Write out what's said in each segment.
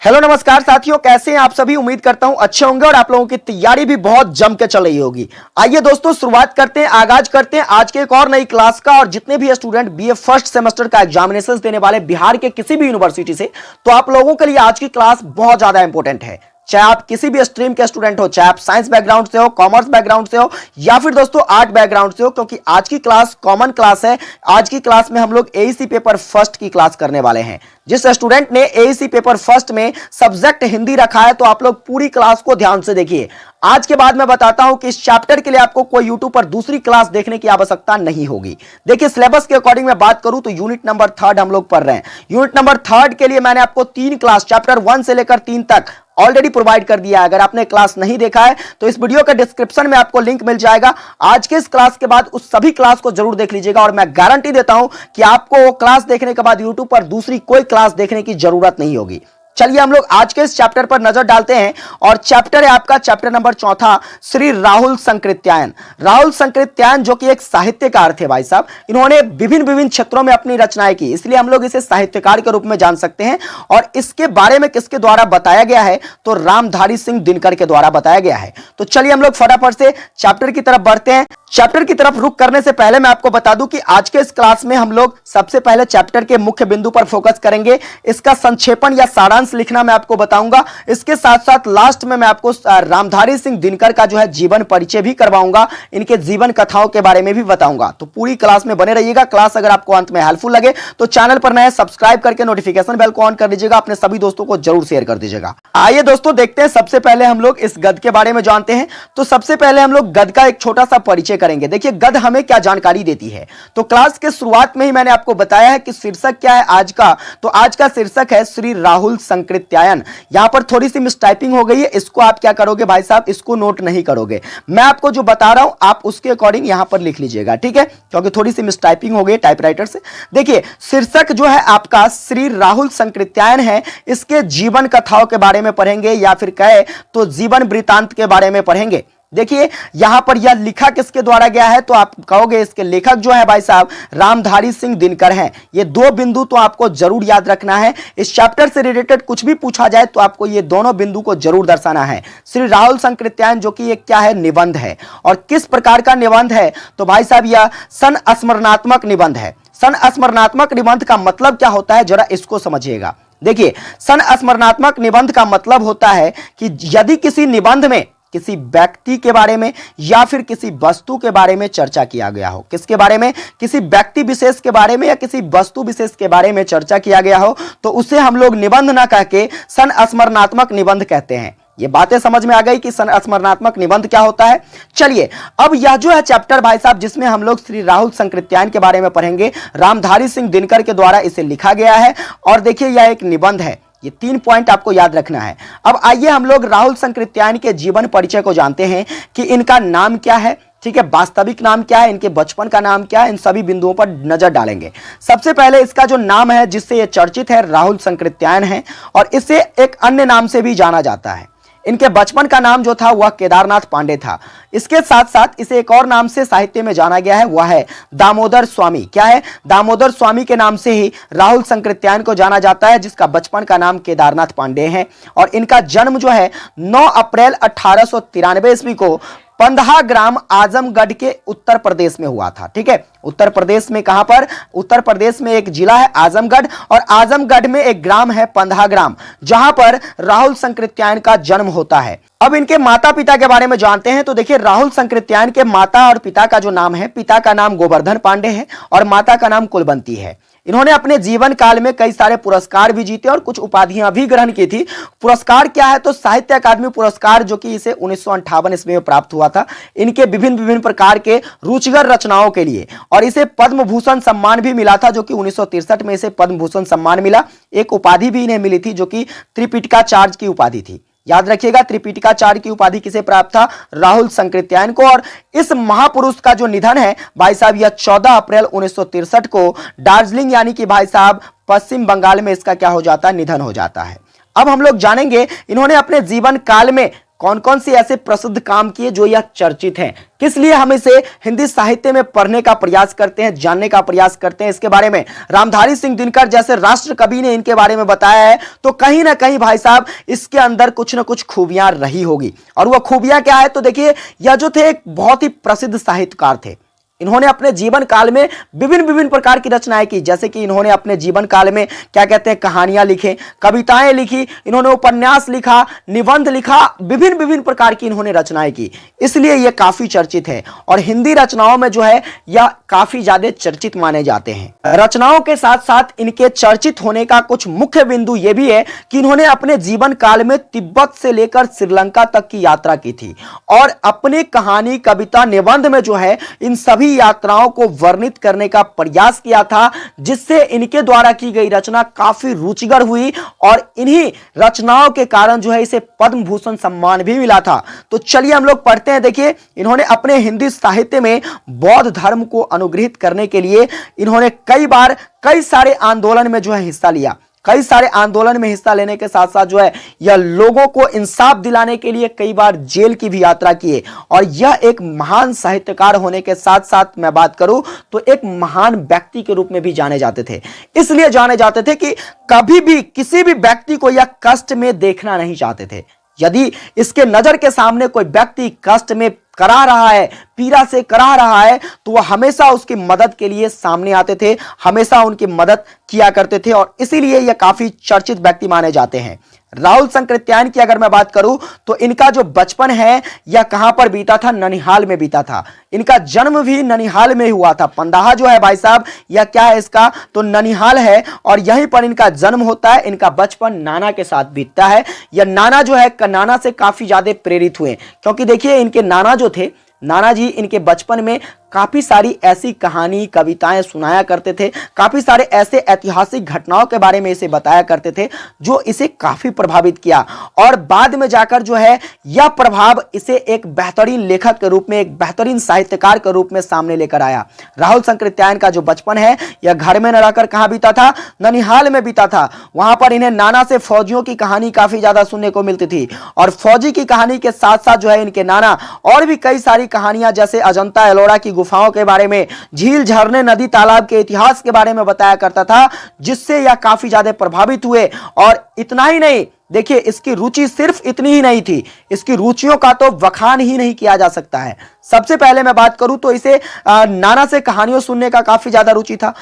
Hello नमस्कार साथियों, कैसे हैं आप सभी। उम्मीद करता हूं अच्छे होंगे और आप लोगों की तैयारी भी बहुत जम के चल रही होगी। आइए दोस्तों, शुरुआत करते हैं, आगाज करते हैं आज के एक और नई क्लास का। और जितने भी स्टूडेंट बीए फर्स्ट सेमेस्टर का एग्जामिनेशन देने वाले बिहार के किसी भी यूनिवर्सिटी से, तो आप लोगों के लिए आज की क्लास बहुत ज्यादा इंपॉर्टेंट है। चाहे आप किसी भी स्ट्रीम के स्टूडेंट हो, चाहे आप साइंस बैकग्राउंड से हो, कॉमर्स बैकग्राउंड से हो, या फिर दोस्तों आर्ट बैकग्राउंड से हो, क्योंकि आज की क्लास कॉमन क्लास है। आज की क्लास में हम लोग एईसी पेपर फर्स्ट की क्लास करने वाले हैं। जिस स्टूडेंट ने एईसी पेपर फर्स्ट में सब्जेक्ट हिंदी रखा है, तो आप लोग पूरी क्लास को ध्यान से देखिए। आज के बाद मैं बताता हूं कि इस चैप्टर के लिए आपको कोई यूट्यूब पर दूसरी क्लास देखने की आवश्यकता नहीं होगी। देखिए, सिलेबस के अकॉर्डिंग मैं बात करूं तो यूनिट नंबर 3 हम लोग पढ़ रहे हैं। यूनिट नंबर 3 के लिए मैंने आपको 3 क्लास चैप्टर 1 से लेकर 3 तक ऑलरेडी प्रोवाइड कर दिया है। अगर आपने क्लास नहीं देखा है तो इस वीडियो के डिस्क्रिप्शन में आपको लिंक मिल जाएगा। आज के इस क्लास के बाद उस सभी क्लास को जरूर देख लीजिएगा, और मैं गारंटी देता हूं कि आपको वो क्लास देखने के बाद यूट्यूब पर दूसरी कोई क्लास देखने की जरूरत नहीं होगी। चलिए हम लोग आज के इस चैप्टर पर नजर डालते हैं। और चैप्टर है आपका चैप्टर नंबर 4, श्री राहुल संकृत्यायन। राहुल संकृत्यायन जो कि एक साहित्यकार थे भाई साहब। इन्होंने विभिन्न क्षेत्रों में अपनी रचनाएं की, इसलिए हम लोग इसे साहित्यकार के रूप में जान सकते हैं। और इसके बारे में किसके द्वारा बताया गया है, तो रामधारी सिंह दिनकर के द्वारा बताया गया है। तो चलिए हम लोग फटाफट से चैप्टर की तरफ बढ़ते हैं। चैप्टर की तरफ रुख करने से पहले मैं आपको बता दूं कि आज के इस क्लास में हम लोग सबसे पहले चैप्टर के मुख्य बिंदु पर फोकस करेंगे। इसका संक्षेपण या सारांश लिखना मैं आपको बताऊंगा। इसके साथ साथ लास्ट में मैं आपको रामधारी सिंह दिनकर का जो है जीवन परिचय भी करवाऊंगा, इनके जीवन कथाओं के बारे में भी बताऊंगा। तो पूरी क्लास में बने रहिएगा। क्लास अगर आपको अंत में हेल्पफुल लगे तो चैनल पर नए सब्सक्राइब करके नोटिफिकेशन बेल को ऑन कर दीजिएगा, अपने सभी दोस्तों को जरूर शेयर कर दीजिएगा। आइए दोस्तों देखते हैं, सबसे पहले हम लोग इस गद्य के बारे में जानते हैं। तो सबसे पहले हम लोग गद्य का एक छोटा सा परिचय करेंगे। देखिए, गद्य हमें क्या जानकारी देती है। तो क्लास के शुरुआत में ही मैंने आपको बताया है कि शीर्षक क्या है आज का। तो आज का शीर्षक है श्री राहुल संकृत्यायन। यहां पर थोड़ी सी मिसटाइपिंग हो गई है, इसको आप क्या करोगे भाई साहब, इसको नोट नहीं करोगे। मैं आपको जो बता रहा हूं आप उसके अकॉर्डिंग यहां पर लिख लीजिएगा, ठीक है, क्योंकि थोड़ी सी मिसटाइपिंग हो गई टाइपराइटर से। देखिए, शीर्षक जो है आपका श्री राहुल संकृत्यायन है। इसके जीवन कथाओं के बारे में पढ़ेंगे, या फिर कहे तो जीवन वृतांत के बारे में पढ़ेंगे। देखिए, यहां पर यह लिखा किसके द्वारा गया है, तो आप कहोगे इसके लेखक जो है भाई साहब रामधारी सिंह दिनकर हैं। ये दो बिंदु तो आपको जरूर याद रखना है। इस चैप्टर से रिलेटेड कुछ भी पूछा जाए तो आपको ये दोनों बिंदु को जरूर दर्शाना है। श्री राहुल संकृत्यायन जो कि एक क्या है, निबंध है। और किस प्रकार का निबंध है, तो भाई साहब यह संस्मरणात्मक निबंध है। संस्मरणात्मक निबंध का मतलब क्या होता है, जरा इसको समझिएगा। देखिए, संस्मरणात्मक निबंध का मतलब होता है कि यदि किसी निबंध में किसी व्यक्ति के बारे में या फिर किसी वस्तु के बारे में चर्चा किया गया हो, किसके बारे में, किसी व्यक्ति विशेष के बारे में या किसी वस्तु विशेष के बारे में चर्चा किया गया हो, तो उसे हम लोग निबंध ना कह के संस्मरणात्मक निबंध कहते हैं। ये बातें समझ में आ गई कि संस्मरणात्मक निबंध क्या होता है। चलिए, अब यह जो है चैप्टर भाई साहब जिसमें हम लोग श्री राहुल संकृत्यायन के बारे में पढ़ेंगे, रामधारी सिंह दिनकर के द्वारा इसे लिखा गया है। और देखिए, यह एक निबंध है। ये 3 पॉइंट आपको याद रखना है। अब आइए हम लोग राहुल संकृत्यायन के जीवन परिचय को जानते हैं कि इनका नाम क्या है, ठीक है, वास्तविक नाम क्या है, इनके बचपन का नाम क्या है, इन सभी बिंदुओं पर नजर डालेंगे। सबसे पहले इसका जो नाम है जिससे ये चर्चित है, राहुल संकृत्यायन है, और इसे एक अन्य नाम से भी जाना जाता है। इनके बचपन का नाम जो था वह केदारनाथ पांडे था। इसके साथ साथ इसे एक और नाम से साहित्य में जाना गया है, वह है दामोदर स्वामी। क्या है, दामोदर स्वामी के नाम से ही राहुल संकृत्यायन को जाना जाता है, जिसका बचपन का नाम केदारनाथ पांडे है। और इनका जन्म जो है 9 अप्रैल 1893 ईस्वी को पंदहा ग्राम आजमगढ़ के उत्तर प्रदेश में हुआ था। ठीक है, उत्तर प्रदेश में कहां पर, उत्तर प्रदेश में एक जिला है आजमगढ़, और आजमगढ़ में एक ग्राम है पंदहा ग्राम, जहां पर राहुल संकृत्यायन का जन्म होता है। अब इनके माता पिता के बारे में जानते हैं। तो देखिए, राहुल संकृत्यायन के माता और पिता का जो नाम है, पिता का नाम गोवर्धन पांडे है और माता का नाम कुलवंती है। इन्होंने अपने जीवन काल में कई सारे पुरस्कार भी जीते और कुछ उपाधियां भी ग्रहण की थी। पुरस्कार क्या है, तो साहित्य अकादमी पुरस्कार जो कि इसे 1958 ईस्वी में प्राप्त हुआ था, इनके विभिन्न प्रकार के रुचिकर रचनाओं के लिए। और इसे पद्म भूषण सम्मान भी मिला था, जो कि 1963 में इसे पद्म भूषण सम्मान मिला। एक उपाधि भी इन्हें मिली थी जो कि त्रिपिटकाचार्य की उपाधि थी। याद रखिएगा, त्रिपिटकाचार्य की उपाधि किसे प्राप्त था, राहुल संकृत्यायन को। और इस महापुरुष का जो निधन है भाई साहब, यह 14 अप्रैल 1963 को दार्जिलिंग यानी कि भाई साहब पश्चिम बंगाल में इसका क्या हो जाता है, निधन हो जाता है। अब हम लोग जानेंगे इन्होंने अपने जीवन काल में कौन कौन सी ऐसे प्रसिद्ध काम किए जो यह चर्चित हैं, किस लिए हम इसे हिंदी साहित्य में पढ़ने का प्रयास करते हैं, जानने का प्रयास करते हैं, इसके बारे में रामधारी सिंह दिनकर जैसे राष्ट्र कवि ने इनके बारे में बताया है। तो कहीं ना कहीं भाई साहब इसके अंदर कुछ ना कुछ खूबियां रही होगी। और वह खूबियां क्या है, तो देखिए यह जो थे एक बहुत ही प्रसिद्ध साहित्यकार थे। इन्होंने अपने जीवन काल में विभिन्न विभिन्न प्रकार की रचनाएं की, जैसे कि इन्होंने अपने जीवन काल में क्या कहते हैं, कहानियां लिखे, कविताएं लिखी, इन्होंने उपन्यास लिखा, निबंध लिखा, विभिन्न विभिन्न प्रकार की इन्होंने रचनाएं की, इसलिए यह काफी चर्चित है। और हिंदी रचनाओं में जो है यह काफी ज्यादा चर्चित माने जाते हैं। रचनाओं के साथ साथ इनके चर्चित होने का कुछ मुख्य बिंदु यह भी है कि इन्होंने अपने जीवन काल में तिब्बत से लेकर श्रीलंका तक की यात्रा की थी और अपने कहानी, कविता, निबंध में जो है इन सभी यात्राओं को वर्णित करने का प्रयास किया था, जिससे इनके द्वारा की गई रचना काफी रुचिकर हुई और इन्हीं रचनाओं के कारण जो है इसे पद्म भूषण सम्मान भी मिला था। तो चलिए हम लोग पढ़ते हैं। देखिए इन्होंने अपने हिंदी साहित्य में बौद्ध धर्म को अनुग्रहित करने के लिए इन्होंने कई बार कई सारे आंदोलन में जो है हिस्सा लिया। कई सारे आंदोलन में हिस्सा लेने के साथ साथ जो है यह लोगों को इंसाफ दिलाने के लिए कई बार जेल की भी यात्रा की है। और यह एक महान साहित्यकार होने के साथ साथ मैं बात करूं तो एक महान व्यक्ति के रूप में भी जाने जाते थे। इसलिए जाने जाते थे कि कभी भी किसी भी व्यक्ति को यह कष्ट में देखना नहीं चाहते थे। यदि इसके नजर के सामने कोई व्यक्ति कष्ट में करा रहा है, पीड़ा से करा रहा है, तो वह हमेशा उसकी मदद के लिए सामने आते थे, हमेशा उनकी मदद किया करते थे और इसीलिए यह काफी चर्चित व्यक्ति माने जाते हैं। राहुल संकृत्यायन की अगर मैं बात करूं तो इनका जो बचपन है यह कहां पर बीता था, ननिहाल में बीता था। इनका जन्म भी ननिहाल में हुआ था। पंदाहा जो है भाई साहब यह क्या है इसका, तो ननिहाल है और यहीं पर इनका जन्म होता है। इनका बचपन नाना के साथ बीतता है। यह नाना जो है नाना से काफी ज्यादा प्रेरित हुए, क्योंकि देखिए इनके नाना जो थे, नाना जी इनके बचपन में काफी सारी ऐसी कहानी, कविताएं सुनाया करते थे, काफी सारे ऐसे ऐतिहासिक घटनाओं के बारे में इसे बताया करते थे जो इसे काफी प्रभावित किया और बाद में जाकर जो है यह प्रभाव इसे एक बेहतरीन लेखक के रूप में, एक बेहतरीन साहित्यकार के रूप में सामने लेकर आया। राहुल संकृत्यायन का जो बचपन है यह घर में न रहकर कहां बीता था, ननिहाल में बीता था। वहां पर इन्हें नाना से फौजियों की कहानी काफी ज्यादा सुनने को मिलती थी और फौजी की कहानी के साथ साथ जो है इनके नाना और भी कई सारी कहानियां जैसे अजंता एलोरा की गुफाओं के बारे में, झील, झरने, नदी, तालाब के इतिहास के बारे में बताया करता था, जिससे यह काफी ज्यादा प्रभावित हुए। और इतना ही नहीं, देखिए इसकी रुचि सिर्फ इतनी ही नहीं थी, इसकी रुचियों का तो वखान ही नहीं किया जा सकता है। सबसे पहले मैं बात करूं तो इसे नाना से कहानियों सुनने का काफी ज्यादा रुचि था।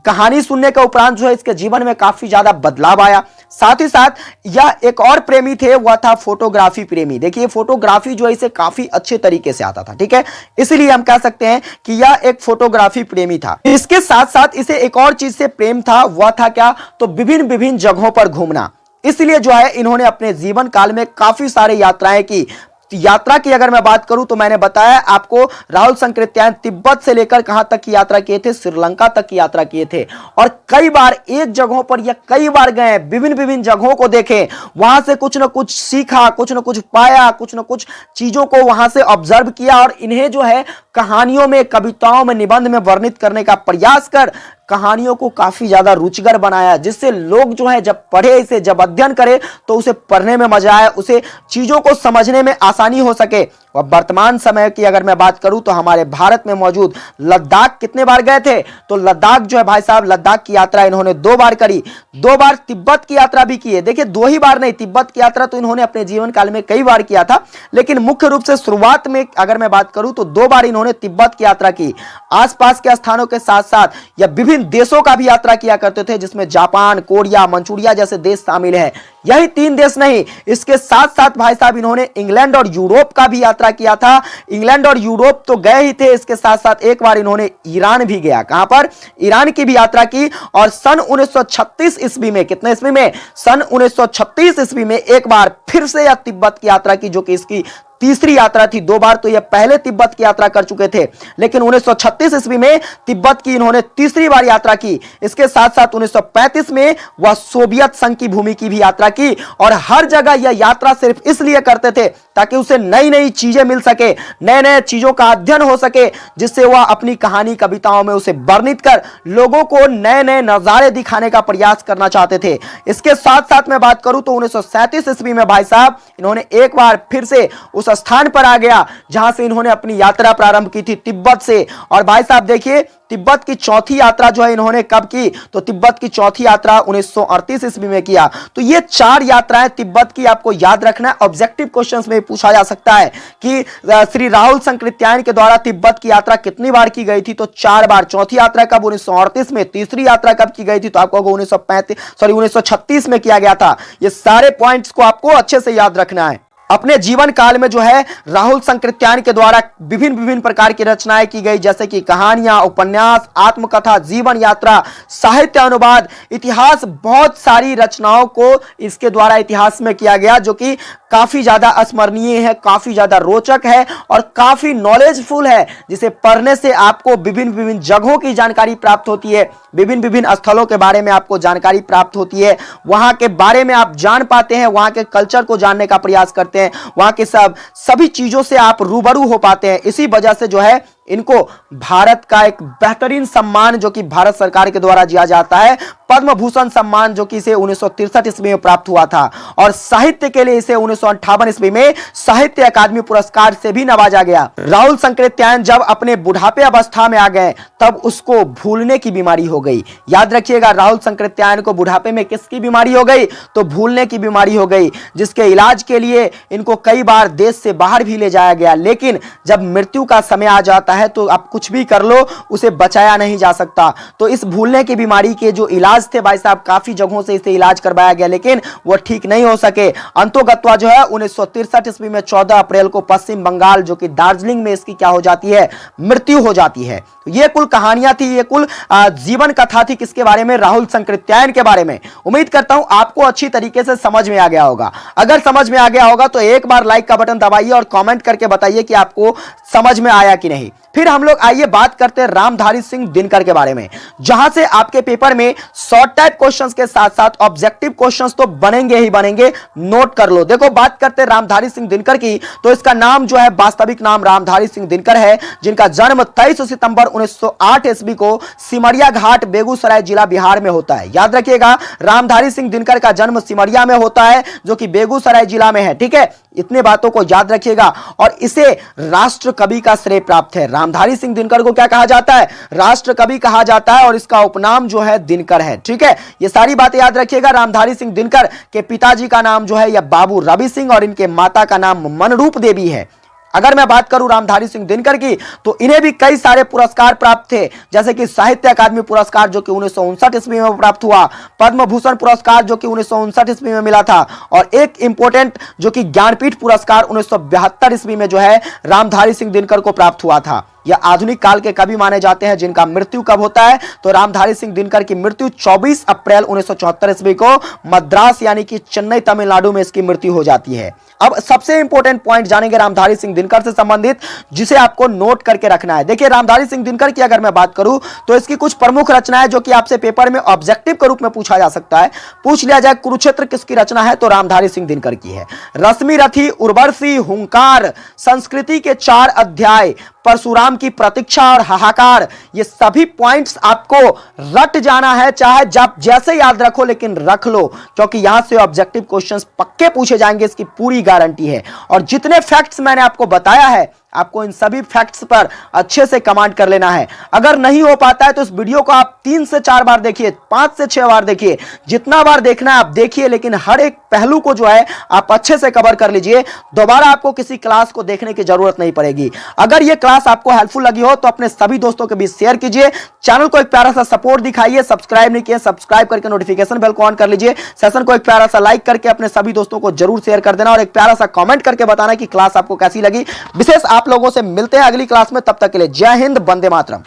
कहानी सुनने के उपरांत जो है इसके जीवन में काफी ज्यादा बदलाव आया। साथ ही साथ यह एक और प्रेमी थे, वह था फोटोग्राफी प्रेमी। देखिए फोटोग्राफी जो है इसे काफी अच्छे तरीके से आता था, ठीक है, इसलिए हम कह सकते हैं कि यह एक फोटोग्राफी प्रेमी था। इसके साथ साथ इसे एक और चीज से प्रेम था, वह था क्या, तो विभिन्न विभिन्न जगहों पर घूमना। इसलिए जो है इन्होंने अपने जीवन काल में काफी सारे यात्राएं की। यात्रा की अगर मैं बात करूं तो मैंने बताया आपको, राहुल संकृत्यायन तिब्बत से लेकर कहां तक की यात्रा किए थे, श्रीलंका तक की यात्रा किए थे और कई बार एक जगहों पर या कई बार गए, विभिन्न विभिन्न जगहों को देखे, वहां से कुछ न कुछ सीखा, कुछ न कुछ पाया, कुछ न कुछ चीजों को वहां से ऑब्जर्व किया और इन्हें जो है कहानियों में, कविताओं में, निबंध में वर्णित करने का प्रयास कर कहानियों को काफी ज्यादा रुचिकर बनाया, जिससे लोग जो है जब पढ़े, इसे जब अध्ययन करे तो उसे पढ़ने में मजा आए, उसे चीजों को समझने में आसानी हो सके। और वर्तमान समय की अगर मैं बात करूं तो हमारे भारत में मौजूद लद्दाख कितने बार गए थे, तो लद्दाख जो है भाई साहब, लद्दाख की यात्रा इन्होंने 2 बार करी। 2 बार तिब्बत की यात्रा भी की है। देखिए 2 ही बार नहीं, तिब्बत की यात्रा तो इन्होंने अपने जीवन काल में कई बार किया था, लेकिन मुख्य रूप से शुरुआत में अगर मैं बात करूं तो 2 बार इन्होंने तिब्बत की यात्रा की। आसपास के स्थानों के साथ साथ या विभिन्न देशों का भी यात्रा किया करते थे, जिसमें जापान, कोरिया, मंचूरिया जैसे देश शामिल है। यही 3 देश नहीं, इसके साथ साथ भाई साहब इन्होंने इंग्लैंड और यूरोप का भी यात्रा किया था। इंग्लैंड और यूरोप तो गए ही थे, इसके साथ साथ एक बार इन्होंने ईरान भी गया। कहां पर, ईरान की भी यात्रा की और सन 1936 ईस्वी में, कितने ईस्वी में, सन 1936 ईस्वी में एक बार फिर से यह तिब्बत की यात्रा की, जो कि इसकी तीसरी यात्रा थी। 2 बार तो ये पहले तिब्बत की यात्रा कर चुके थे, लेकिन 1936 ईस्वी में तिब्बत की इन्होंने तीसरी बार यात्रा की। इसके साथ साथ 1935 में वह सोवियत संघ की भूमि की भी यात्रा की, और हर जगह यह यात्रा सिर्फ इसलिए करते थे ताकि उसे नई नई चीजें मिल सके, नए नए चीजों का अध्ययन हो सके, जिससे वह अपनी कहानी कविताओं में उसे वर्णित कर लोगों को नए नए नजारे दिखाने का प्रयास करना चाहते थे। इसके साथ साथ मैं बात करूं तो 1937 ईस्वी में भाई साहब इन्होंने एक बार फिर से उस स्थान पर आ गया जहां से इन्होंने अपनी यात्रा प्रारंभ की थी, तिब्बत से। और भाई साहब देखिए, तिब्बत की चौथी यात्रा जो है इन्होंने कब की, तो तिब्बत की चौथी यात्रा 1938 ईस्वी में किया। तो ये 4 यात्राएं तिब्बत की आपको याद रखना है। ऑब्जेक्टिव क्वेश्चंस में पूछा जा सकता है कि श्री राहुल संकृत्यायन के द्वारा तिब्बत की यात्रा कितनी बार की गई थी, तो 4 बार। चौथी यात्रा कब, 1938 में। तीसरी यात्रा कब की गई थी, तो आपको 1936 में किया गया था। ये सारे पॉइंट्स को आपको अच्छे से याद रखना है। अपने जीवन काल में जो है राहुल संकृत्यायन के द्वारा विभिन्न विभिन्न प्रकार की रचनाएं की गई, जैसे कि कहानियां, उपन्यास, आत्मकथा, जीवन यात्रा, साहित्य अनुवाद, इतिहास, बहुत सारी रचनाओं को इसके द्वारा इतिहास में किया गया, जो कि काफी ज्यादा स्मरणीय है, काफी ज्यादा रोचक है और काफी नॉलेजफुल है, जिसे पढ़ने से आपको विभिन्न विभिन्न जगहों की जानकारी प्राप्त होती है, विभिन्न विभिन्न स्थलों के बारे में आपको जानकारी प्राप्त होती है, वहां के बारे में आप जान पाते हैं, वहां के कल्चर को जानने का प्रयास करते हैं, वहां के सभी चीजों से आप रूबरू हो पाते हैं। इसी वजह से जो है इनको भारत का एक बेहतरीन सम्मान जो कि भारत सरकार के द्वारा दिया जाता है, पद्म भूषण सम्मान, जो कि इसे 1963 ईस्वी में प्राप्त हुआ था। और साहित्य के लिए इसे 1958 ईस्वी में साहित्य अकादमी पुरस्कार से भी नवाजा गया। राहुल संकृत्यायन जब अपने बुढ़ापे अवस्था में आ गए तब उसको भूलने की बीमारी हो गई। याद रखिएगा, राहुल संकृत्यायन को बुढ़ापे में किसकी बीमारी हो गई, तो भूलने की बीमारी हो गई, जिसके इलाज के लिए इनको कई बार देश से बाहर भी ले जाया गया। लेकिन जब मृत्यु का समय आ जाता है तो आप कुछ भी कर लो, उसे बचाया नहीं जा सकता। तो इस भूलने की बीमारी के जो इलाज थे भाई साहब, काफी जगहों से इसे इलाज करवाया गया, लेकिन वो ठीक नहीं हो सके। अंतोगत्वा जो है 1963 ईस्वी में 14 अप्रैल को पश्चिम बंगाल, जो कि दार्जिलिंग में इसकी क्या हो जाती है, मृत्यु हो जाती है। तो ये कुल कहानियां थी, ये कुल जीवन कथा थी, किसके बारे में, राहुल संकृत्यायन के बारे में। उम्मीद करता हूं आपको अच्छी तरीके से समझ में आ गया होगा। अगर समझ में आ गया होगा तो एक बार लाइक का बटन दबाइए और कमेंट करके बताइए कि आपको समझ में आया कि नहीं। फिर हम लोग आइए बात करते हैं रामधारी सिंह दिनकर के बारे में, जहां से आपके पेपर में शॉर्ट टाइप क्वेश्चंस के साथ साथ ऑब्जेक्टिव क्वेश्चंस तो बनेंगे ही बनेंगे, नोट कर लो। देखो, बात करते हैं रामधारी सिंह दिनकर की, तो इसका नाम जो है, वास्तविक नाम रामधारी सिंह दिनकर है, जिनका जन्म 23 सितंबर 1908 ईस्वी को सिमरिया घाट, बेगूसराय जिला, बिहार में होता है। याद रखिएगा, रामधारी सिंह दिनकर का जन्म सिमरिया में होता है, जो कि बेगूसराय जिला में है। ठीक है, इतने बातों को याद रखिएगा। और इसे राष्ट्र कवि का श्रेय प्राप्त है। रामधारी सिंह दिनकर को क्या कहा जाता है, राष्ट्र कवि कहा जाता है, और इसका उपनाम जो है दिनकर है। ठीक है, ये सारी बातें याद रखिएगा। रामधारी सिंह दिनकर के पिताजी का नाम जो है यह बाबू रवि सिंह, और इनके माता का नाम मनरूप देवी है। अगर मैं बात करूं रामधारी सिंह दिनकर की, तो इन्हें भी कई सारे पुरस्कार प्राप्त थे, जैसे कि साहित्य अकादमी पुरस्कार जो कि 1959 ईस्वी में प्राप्त हुआ, पद्म भूषण पुरस्कार जो कि 1959 ईस्वी में मिला था, और एक इंपॉर्टेंट जो कि ज्ञानपीठ पुरस्कार 1972 ईस्वी में जो है रामधारी सिंह दिनकर को प्राप्त हुआ था। यह आधुनिक काल के कवि माने जाते हैं, जिनका मृत्यु कब होता है, तो रामधारी सिंह दिनकर की मृत्यु 24 अप्रैल 1974 ईस्वी को मद्रास यानी कि चेन्नई, तमिलनाडु में इसकी मृत्यु हो जाती है। अब सबसे इंपॉर्टेंट पॉइंट जानेंगे रामधारी सिंह दिनकर से संबंधित, जिसे आपको नोट करके रखना है। देखिए, रामधारी सिंह दिनकर की अगर मैं बात करूं तो इसकी कुछ प्रमुख रचनाएं जो कि आपसे पेपर में ऑब्जेक्टिव के रूप में पूछा जा सकता है, पूछ लिया जाए, कुरुक्षेत्र किसकी रचना है, तो रामधारी सिंह दिनकर की है। रश्मि रथी, उर्वशी, हुंकार, संस्कृति के 4 अध्याय, परशुराम की प्रतीक्षा और हाहाकार, ये सभी पॉइंट्स आपको रट जाना है, चाहे जब जैसे याद रखो, लेकिन रख लो, क्योंकि यहां से ऑब्जेक्टिव क्वेश्चंस पक्के पूछे जाएंगे, इसकी पूरी गारंटी है। और जितने फैक्ट्स मैंने आपको बताया है, आपको इन सभी फैक्ट्स पर अच्छे से कमांड कर लेना है। अगर नहीं हो पाता है तो इस वीडियो को आप 3 से 4 बार देखिए, 5 से 6 बार देखिए, जितना बार देखना है आप देखिए, लेकिन हर एक पहलू को जो है आप अच्छे से कवर कर लीजिए। दोबारा आपको किसी क्लास को देखने की जरूरत नहीं पड़ेगी। अगर यह क्लास आपको हेल्पफुल लगी हो तो अपने सभी दोस्तों के बीच शेयर कीजिए। चैनल को एक प्यारा सा सपोर्ट दिखाइए, सब्सक्राइब नहीं किया सब्सक्राइब करके नोटिफिकेशन बेल को ऑन कर लीजिए। सेशन को एक प्यारा सा लाइक करके अपने सभी दोस्तों को जरूर शेयर कर देना, और एक प्यारा सा कमेंट करके बताना कि क्लास आपको कैसी लगी। विशेष आप लोगों से मिलते हैं अगली क्लास में, तब तक के लिए जय हिंद, वंदे मातरम।